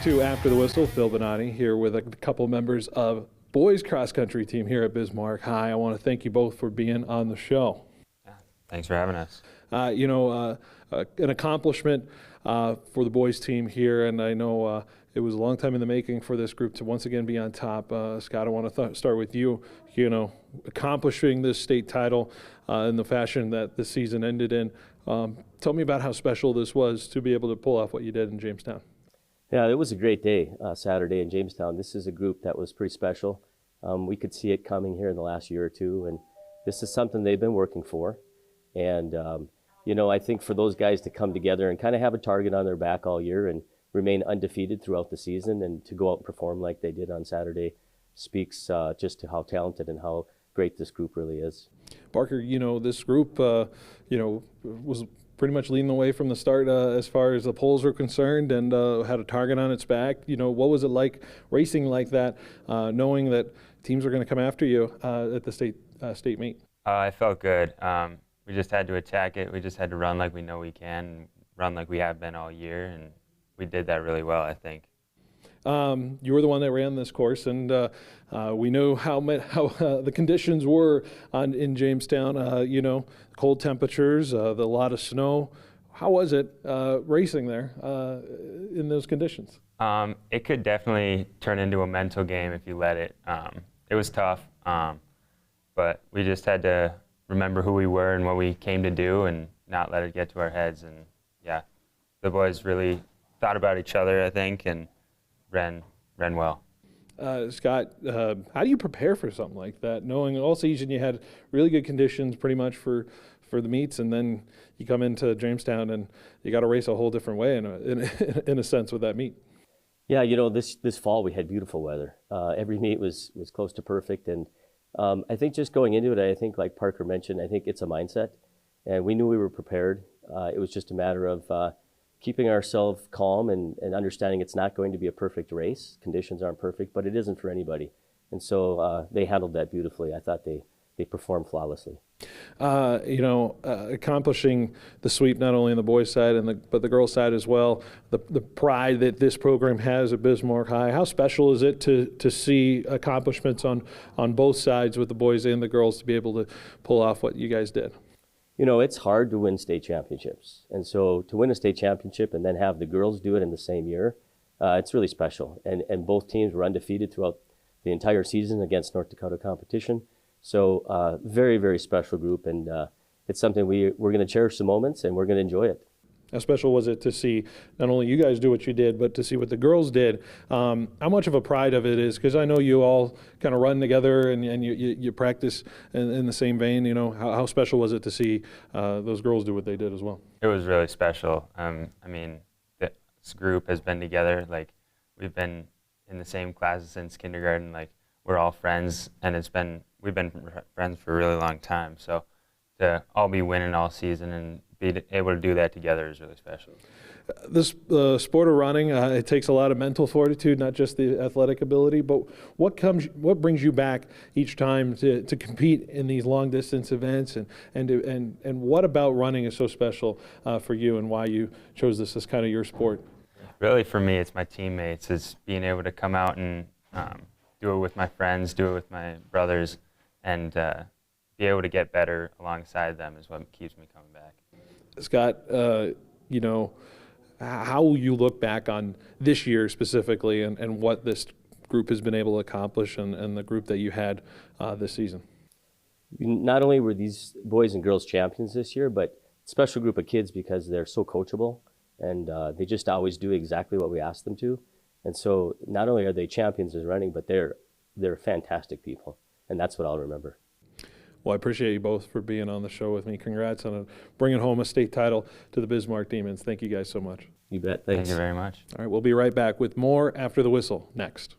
To After the Whistle, Phil Bonatti here with a couple members of boys cross country team here at Bismarck High. I want to thank you both for being on the show. Thanks for having us. An accomplishment for the boys team here, and I know it was a long time in the making for this group to once again be on top. Scott, I want to start with you. Accomplishing this state title in the fashion that the season ended in. Tell me about how special this was to be able to pull off what you did in Jamestown. Yeah, it was a great day, Saturday in Jamestown. This is a group that was pretty special. We could see it coming here in the last year or two, and this is something they've been working for. And, I think for those guys to come together and kind of have a target on their back all year and remain undefeated throughout the season and to go out and perform like they did on Saturday speaks just to how talented and how great this group really is. Parker, this group, was pretty much leading the way from the start as far as the polls are concerned, and had a target on its back. What was it like racing like that, knowing that teams are going to come after you at the state meet? I felt good. We just had to attack it. We just had to run like we know we can, and run like we have been all year, and we did that really well, I think. You were the one that ran this course, and we know how the conditions were in Jamestown. Cold temperatures, the lot of snow. How was it racing there in those conditions? It could definitely turn into a mental game if you let it. It was tough, but we just had to remember who we were and what we came to do, and not let it get to our heads. And yeah, the boys really thought about each other, I think, and ran well. Scott, how do you prepare for something like that, knowing all season you had really good conditions pretty much for the meets, and then you come into Jamestown and you got to race a whole different way in a sense with that meet? Yeah, this fall we had beautiful weather. Every meet was close to perfect, and I think just going into it, I think like Parker mentioned, I think it's a mindset, and we knew we were prepared. It was just a matter of keeping ourselves calm and understanding it's not going to be a perfect race. Conditions aren't perfect, but it isn't for anybody. And so they handled that beautifully. I thought they performed flawlessly. Accomplishing the sweep not only on the boys' side but the girls' side as well, the pride that this program has at Bismarck High. How special is it to see accomplishments on both sides with the boys and the girls to be able to pull off what you guys did? It's hard to win state championships. And so to win a state championship and then have the girls do it in the same year, it's really special. And both teams were undefeated throughout the entire season against North Dakota competition. So very, very special group. And it's something we're going to cherish the moments, and we're going to enjoy it. How special was it to see not only you guys do what you did, but to see what the girls did? How much of a pride of it is, because I know you all kind of run together and you practice in the same vein. How special was it to see those girls do what they did as well? It was really special. This group has been together. Like, we've been in the same classes since kindergarten. Like, we're all friends, and we've been friends for a really long time. So to all be winning all season and be able to do that together is really special. This sport of running, it takes a lot of mental fortitude, not just the athletic ability. But what brings you back each time to compete in these long distance events, and what about running is so special for you, and why you chose this as kind of your sport? Really, for me, it's my teammates. It's being able to come out and do it with my friends, do it with my brothers, and be able to get better alongside them is what keeps me coming back. Scott, how will you look back on this year specifically, and what this group has been able to accomplish, and the group that you had this season? Not only were these boys and girls champions this year, but a special group of kids because they're so coachable, and they just always do exactly what we ask them to. And so not only are they champions as running, but they're fantastic people, and that's what I'll remember. Well, I appreciate you both for being on the show with me. Congrats on bringing home a state title to the Bismarck Demons. Thank you guys so much. You bet. Thanks. Thank you very much. All right, we'll be right back with more After the Whistle next.